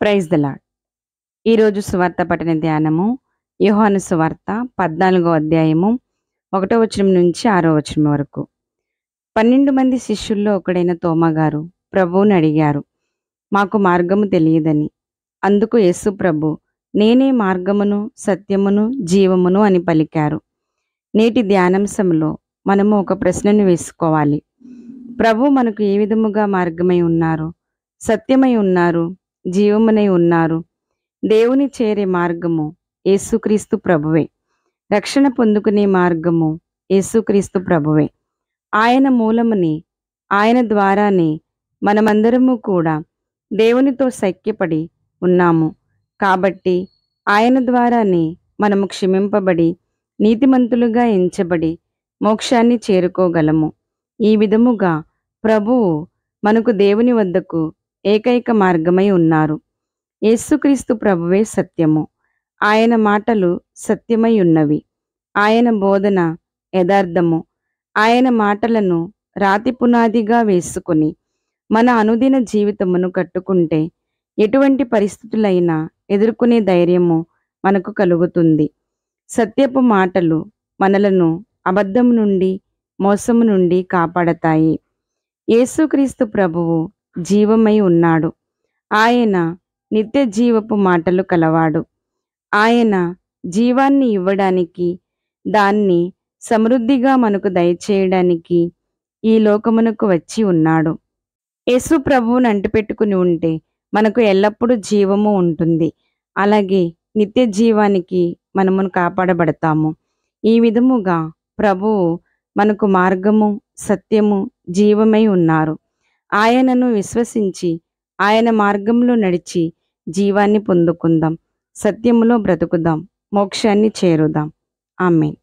Praise the lord. ఈరోజు సువార్త పఠన ధ్యానము యోహాను సువార్త 14వ అధ్యాయము 1వ వచనం నుంచి 6వ వచనం వరకు. 12 మంది శిష్యుల్లో ఒకడైన తోమా గారు ప్రభువుని అడిగారు, మాకు మార్గము తెలియదని. అందుకు యేసు ప్రభు, నేనే మార్గమును సత్యమును జీవమును అని పలికారు. నేటి ధ్యానాంశంలో మనము ఒక ప్రశ్నను వేసుకోవాలి. ప్రభు మనకు ఏ విధముగా మార్గమై ఉన్నారు, సత్యమై ఉన్నారు, జీవమునై ఉన్నారు? దేవుని చేరే మార్గము యేసుక్రీస్తు ప్రభువే. రక్షణ పొందుకునే మార్గము యేసుక్రీస్తు ప్రభువే. ఆయన మూలముని, ఆయన ద్వారానే మనమందరము కూడా దేవునితో సఖ్యపడి ఉన్నాము. కాబట్టి ఆయన ద్వారానే మనము క్షమింపబడి నీతిమంతులుగా ఎంచబడి మోక్షాన్ని చేరుకోగలము. ఈ విధముగా ప్రభువు మనకు దేవుని వద్దకు ఏకైక మార్గమై ఉన్నారు. యేసుక్రీస్తు ప్రభువే సత్యము. ఆయన మాటలు సత్యమై ఉన్నవి. ఆయన బోధన యథార్థము. ఆయన మాటలను రాతి పునాదిగా వేసుకుని మన అనుదిన జీవితమును కట్టుకుంటే ఎటువంటి పరిస్థితులైనా ఎదుర్కొనే ధైర్యము మనకు కలుగుతుంది. సత్యపు మాటలు మనలను అబద్ధము నుండి, మోసము నుండి కాపాడతాయి. యేసుక్రీస్తు ప్రభువు జీవమై ఉన్నాడు. ఆయన నిత్య జీవపు మాటలు కలవాడు. ఆయన జీవాన్ని ఇవ్వడానికి, దాన్ని సమృద్ధిగా మనకు దయచేయడానికి ఈ లోకమునకు వచ్చి ఉన్నాడు. యేసు ప్రభువును అంటిపెట్టుకుని ఉంటే మనకు ఎల్లప్పుడూ జీవము ఉంటుంది. అలాగే నిత్య జీవానికి మనమును కాపాడబడతాము. ఈ విధముగా ప్రభువు మనకు మార్గము, సత్యము, జీవమై ఉన్నారు. ఆయనను విశ్వసించి ఆయన మార్గంలో నడిచి జీవాన్ని పొందుకుందాం. సత్యములో బ్రతుకుదాం. మోక్షాన్ని చేరుదాం. ఆమేన్.